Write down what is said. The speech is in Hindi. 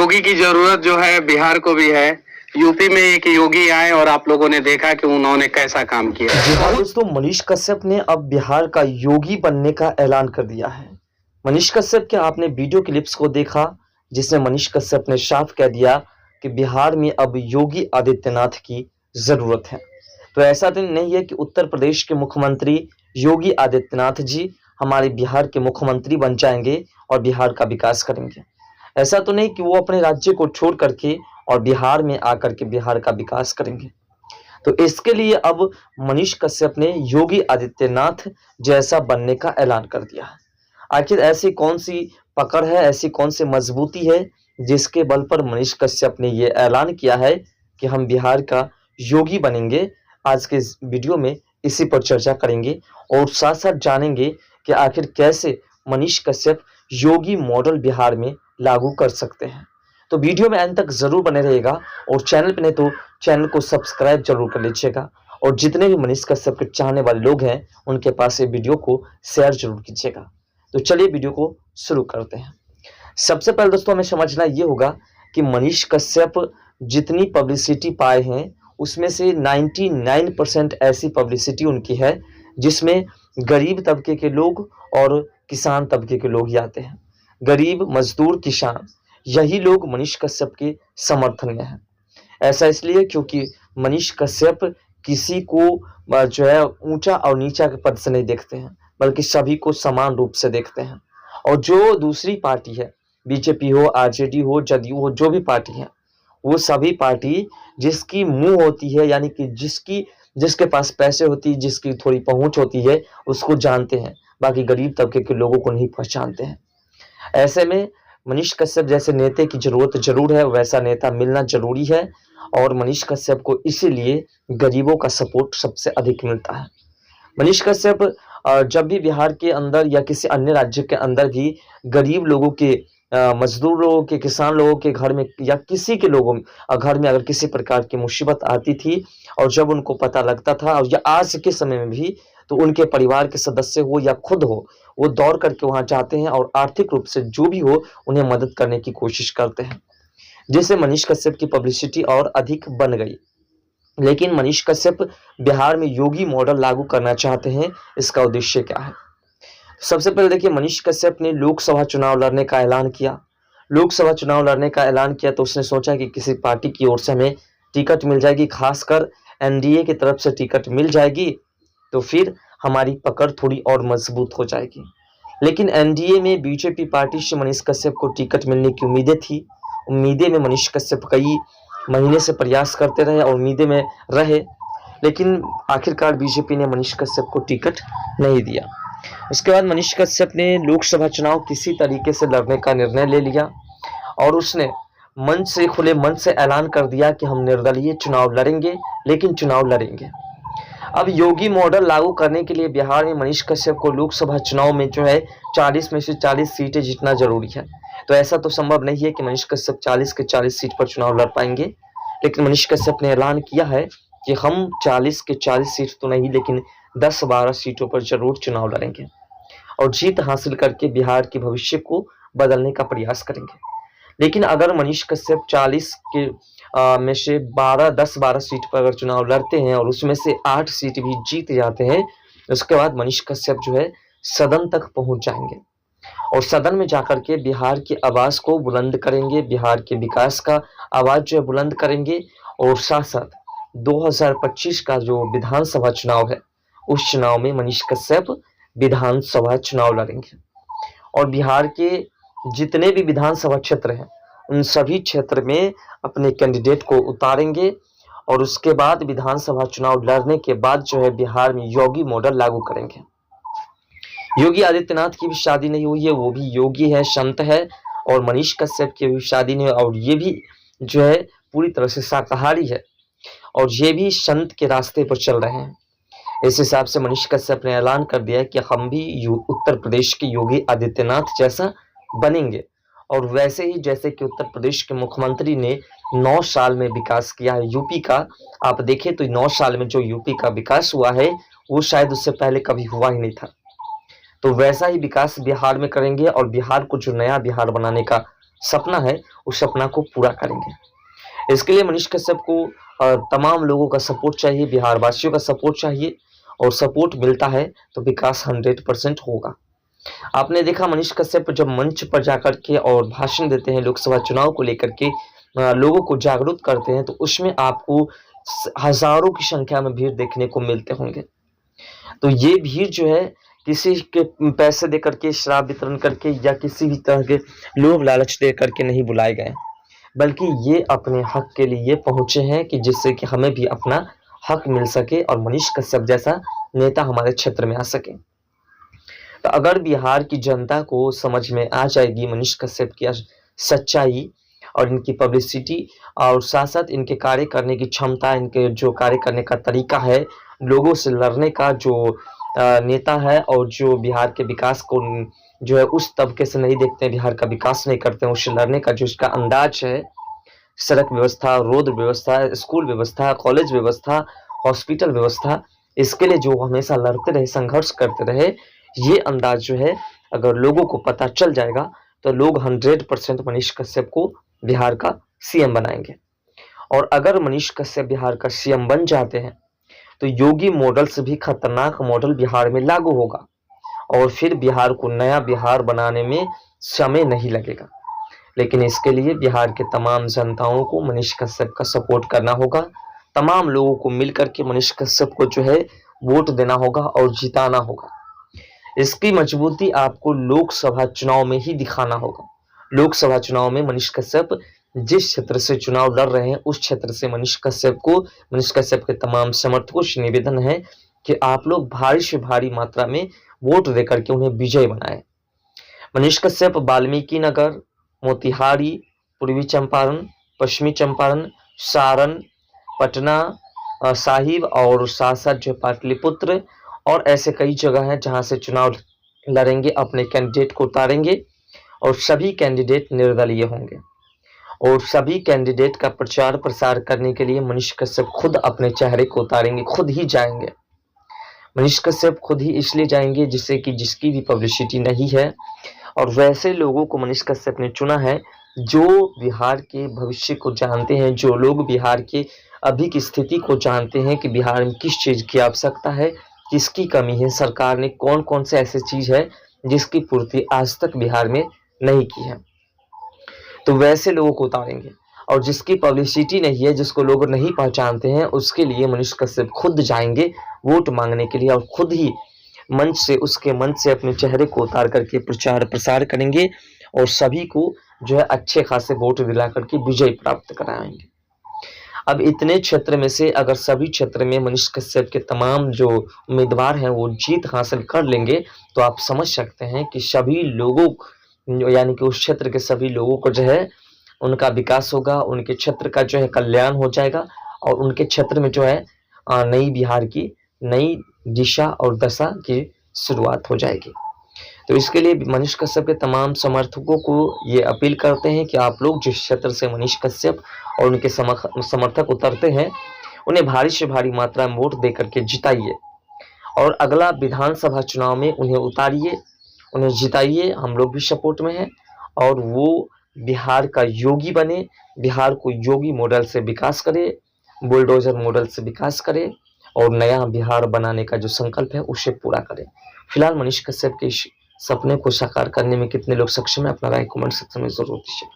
योगी की जरूरत जो है बिहार को भी है। यूपी में एक योगी आए और आप लोगों ने देखा कि उन्होंने कैसा काम किया। जी हाँ दोस्तों, मनीष कश्यप ने अब बिहार का योगी बनने का ऐलान कर दिया है। मनीष कश्यप के आपने वीडियो क्लिप्स को देखा जिसमें मनीष कश्यप ने साफ कह दिया कि बिहार में अब योगी आदित्यनाथ की जरूरत है। तो ऐसा तो नहीं है कि उत्तर प्रदेश के मुख्यमंत्री योगी आदित्यनाथ जी हमारे बिहार के मुख्यमंत्री बन जाएंगे और बिहार का विकास करेंगे। ऐसा तो नहीं कि वो अपने राज्य को छोड़ करके और बिहार में आकर के बिहार का विकास करेंगे। तो इसके लिए अब मनीष कश्यप ने योगी आदित्यनाथ जैसा बनने का ऐलान कर दिया है। आखिर ऐसी कौन सी पकड़ है, ऐसी कौन सी मजबूती है जिसके बल पर मनीष कश्यप ने ये ऐलान किया है कि हम बिहार का योगी बनेंगे। आज के इस वीडियो में इसी पर चर्चा करेंगे और साथ साथ जानेंगे कि आखिर कैसे मनीष कश्यप योगी मॉडल बिहार में लागू कर सकते हैं। तो वीडियो में अंत तक जरूर बने रहेगा और चैनल पे नहीं तो चैनल को सब्सक्राइब जरूर कर लीजिएगा और जितने भी मनीष कश्यप के चाहने वाले लोग हैं उनके पास ये वीडियो को शेयर जरूर कीजिएगा। तो चलिए वीडियो को शुरू करते हैं। सबसे पहले दोस्तों हमें समझना ये होगा कि मनीष कश्यप जितनी पब्लिसिटी पाए हैं उसमें से 99% ऐसी पब्लिसिटी उनकी है जिसमें गरीब तबके के लोग और किसान तबके के लोग ही आते हैं। गरीब, मजदूर, किसान, यही लोग मनीष कश्यप के समर्थन में हैं। ऐसा इसलिए क्योंकि मनीष कश्यप किसी को जो है ऊंचा और नीचा के पद से नहीं देखते हैं, बल्कि सभी को समान रूप से देखते हैं। और जो दूसरी पार्टी है, बीजेपी हो, आरजेडी हो, जदयू हो, जो भी पार्टी है, वो सभी पार्टी जिसकी मुंह होती है, यानी कि जिसके पास पैसे होती है, जिसकी थोड़ी पहुंच होती है, उसको जानते हैं, बाकी गरीब तबके के लोगों को नहीं पहचानते हैं। ऐसे में मनीष कश्यप जैसे नेता की जरूरत जरूर है, वैसा नेता मिलना जरूरी है और मनीष कश्यप को इसीलिए गरीबों का सपोर्ट सबसे अधिक मिलता है। मनीष कश्यप जब भी बिहार के अंदर या किसी अन्य राज्य के अंदर भी गरीब लोगों के, मजदूर लोगों के, किसान लोगों के घर में या किसी के लोगों घर में अगर किसी प्रकार की मुसीबत आती थी और जब उनको पता लगता था, और या आज के समय में भी, तो उनके परिवार के सदस्य हो या खुद हो, वो दौड़ करके वहां जाते हैं और आर्थिक रूप से जो भी हो उन्हें मदद करने की कोशिश करते हैं, जिससे मनीष कश्यप की पब्लिसिटी और अधिक बन गई। लेकिन मनीष कश्यप बिहार में योगी मॉडल लागू करना चाहते हैं। इसका उद्देश्य क्या है? सबसे पहले देखिए, मनीष कश्यप ने लोकसभा चुनाव लड़ने का ऐलान किया। लोकसभा चुनाव लड़ने का ऐलान किया तो उसने सोचा कि किसी पार्टी की ओर से हमें टिकट मिल जाएगी, खासकर एनडीए की तरफ से टिकट मिल जाएगी तो फिर हमारी पकड़ थोड़ी और मजबूत हो जाएगी। लेकिन एनडीए में बीजेपी पार्टी से मनीष कश्यप को टिकट मिलने की उम्मीदें थी। उम्मीदें में मनीष कश्यप कई महीने से प्रयास करते रहे और उम्मीदें में रहे, लेकिन आखिरकार बीजेपी ने मनीष कश्यप को टिकट नहीं दिया। उसके बाद मनीष कश्यप ने लोकसभा चुनाव किसी तरीके से लड़ने का निर्णय ले लिया और उसने खुले मन से ऐलान कर दिया कि हम निर्दलीय चुनाव लड़ेंगे, लेकिन चुनाव लड़ेंगे। अब योगी मॉडल लागू करने के लिए बिहार में मनीष कश्यप को लोकसभा चुनाव में जो है 40 में से 40 सीटें जीतना जरूरी है। तो ऐसा तो संभव नहीं है कि मनीष कश्यप 40 के 40 सीट पर चुनाव लड़ पाएंगे, लेकिन मनीष कश्यप ने ऐलान किया है कि हम 40 के 40 सीट तो नहीं, लेकिन 10-12 सीटों पर जरूर चुनाव लड़ेंगे और जीत हासिल करके बिहार के भविष्य को बदलने का प्रयास करेंगे। लेकिन अगर मनीष कश्यप 40 के में से 10-12 सीट पर अगर चुनाव लड़ते हैं और उसमें से 8 सीट भी जीत जाते हैं, उसके बाद मनीष कश्यप जो है सदन तक पहुंच जाएंगे और सदन में जाकर के बिहार की आवाज को बुलंद करेंगे, बिहार के विकास का आवाज जो है बुलंद करेंगे और साथ साथ 2025 का जो विधानसभा चुनाव है उस चुनाव में मनीष कश्यप विधानसभा चुनाव लड़ेंगे और बिहार के जितने भी विधानसभा क्षेत्र हैं उन सभी क्षेत्र में अपने कैंडिडेट को उतारेंगे और उसके बाद विधानसभा चुनाव लड़ने के बाद जो है बिहार में योगी मॉडल लागू करेंगे। योगी आदित्यनाथ की भी शादी नहीं हुई है, वो भी योगी है, संत है, और मनीष कश्यप की भी शादी नहीं, और ये भी जो है पूरी तरह से शाकाहारी है और ये भी संत के रास्ते पर चल रहे हैं। इस हिसाब से मनीष कश्यप ने ऐलान कर दिया कि हम भी उत्तर प्रदेश के योगी आदित्यनाथ जैसा बनेंगे और वैसे ही जैसे कि उत्तर प्रदेश के मुख्यमंत्री ने 9 साल में विकास किया है यूपी का। आप देखें तो 9 साल में जो यूपी का विकास हुआ है वो शायद उससे पहले कभी हुआ ही नहीं था। तो वैसा ही विकास बिहार में करेंगे और बिहार को जो नया बिहार बनाने का सपना है उस सपना को पूरा करेंगे। इसके लिए मनीष कश्यप को तमाम लोगों का सपोर्ट चाहिए, बिहार वासियों का सपोर्ट चाहिए, और सपोर्ट मिलता है तो विकास 100% होगा। आपने देखा मनीष कश्यप जब मंच पर जाकर के और भाषण देते हैं, लोकसभा चुनाव को लेकर के लोगों को जागरूक करते हैं, तो उसमें आपको हजारों की संख्या में भीड़ देखने को मिलते होंगे। तो ये भीड़ जो है किसी के पैसे देकर के, शराब वितरण करके या किसी भी तरह के लोभ लालच दे करके नहीं बुलाए गए, बल्कि ये अपने हक के लिए पहुंचे हैं कि जिससे कि हमें भी अपना हक मिल सके और मनीष कश्यप जैसा नेता हमारे क्षेत्र में आ सके। तो अगर बिहार की जनता को समझ में आ जाएगी मनीष कश्यप की सच्चाई और इनकी पब्लिसिटी और साथ साथ इनके कार्य करने की क्षमता, इनके जो कार्य करने का तरीका है, लोगों से लड़ने का जो नेता है, और जो बिहार के विकास को जो है उस तबके से नहीं देखते हैं, बिहार का विकास नहीं करते हैं, उससे लड़ने का जो इसका अंदाज है, सड़क व्यवस्था, रोड व्यवस्था, स्कूल व्यवस्था, कॉलेज व्यवस्था, हॉस्पिटल व्यवस्था, इसके लिए जो हमेशा लड़ते रहे, संघर्ष करते रहे, ये अंदाज जो है अगर लोगों को पता चल जाएगा तो लोग 100% मनीष कश्यप को बिहार का सीएम बनाएंगे। और अगर मनीष कश्यप बिहार का सीएम बन जाते हैं तो योगी मॉडल से भी खतरनाक मॉडल बिहार में लागू होगा, और फिर बिहार को नया बिहार बनाने में समय नहीं लगेगा। लेकिन इसके लिए बिहार के तमाम जनताओं को मनीष कश्यप का सपोर्ट करना होगा, तमाम लोगों को मिलकर के मनीष कश्यप को जो है वोट देना होगा और जिताना होगा। इसकी मजबूती आपको लोकसभा चुनाव में ही दिखाना होगा। लोकसभा चुनाव में मनीष कश्यप जिस क्षेत्र से चुनाव लड़ रहे हैं, उस क्षेत्र से मनीष कश्यप के तमाम समर्थकों से निवेदन है कि आप लोग भारी से भारी मात्रा में वोट देकर के उन्हें विजय बनाएं। मनीष कश्यप वाल्मीकि नगर, मोतिहारी, पूर्वी चंपारण, पश्चिमी चंपारण, सारण, पटना साहिब और साथ साथ जो पाटलिपुत्र और ऐसे कई जगह हैं जहां से चुनाव लड़ेंगे, अपने कैंडिडेट को उतारेंगे, और सभी कैंडिडेट निर्दलीय होंगे। और सभी कैंडिडेट का प्रचार प्रसार करने के लिए मनीष कश्यप खुद अपने चेहरे को उतारेंगे, खुद ही जाएंगे। मनीष कश्यप खुद ही इसलिए जाएंगे जिससे कि जिसकी भी पब्लिसिटी नहीं है, और वैसे लोगों को मनीष कश्यप ने चुना है जो बिहार के भविष्य को जानते हैं, जो लोग बिहार के अभी की स्थिति को जानते हैं कि बिहार में किस चीज़ की आवश्यकता है, किसकी कमी है, सरकार ने कौन कौन से ऐसी चीज़ है जिसकी पूर्ति आज तक बिहार में नहीं की है। तो वैसे लोगों को उतारेंगे, और जिसकी पब्लिसिटी नहीं है, जिसको लोग नहीं पहचानते हैं, उसके लिए मनीष कश्यप खुद जाएंगे वोट मांगने के लिए, और खुद ही उसके मंच से अपने चेहरे को उतार करके प्रचार प्रसार करेंगे और सभी को जो है अच्छे खासे वोट दिला करके विजय प्राप्त कराएंगे। अब इतने क्षेत्र में से अगर सभी क्षेत्र में मनीष कश्यप के तमाम जो उम्मीदवार हैं वो जीत हासिल कर लेंगे, तो आप समझ सकते हैं कि सभी लोगों यानी कि उस क्षेत्र के सभी लोगों को जो है उनका विकास होगा, उनके क्षेत्र का जो है कल्याण हो जाएगा, और उनके क्षेत्र में जो है नई बिहार की नई दिशा और दशा की शुरुआत हो जाएगी। तो इसके लिए मनीष कश्यप के तमाम समर्थकों को ये अपील करते हैं कि आप लोग जिस क्षेत्र से मनीष कश्यप और उनके समर्थक उतरते हैं, उन्हें भारी से भारी मात्रा में वोट दे करके जिताइए, और अगला विधानसभा चुनाव में उन्हें उतारिए, उन्हें जिताइए। हम लोग भी सपोर्ट में हैं, और वो बिहार का योगी बने, बिहार को योगी मॉडल से विकास करे, बुलडोजर मॉडल से विकास करे, और नया बिहार बनाने का जो संकल्प है उसे पूरा करे। फिलहाल मनीष कश्यप के इस सपने को साकार करने में कितने लोग सक्षम हैं, अपना राय कमेंट सेक्शन में जरूर दीजिए।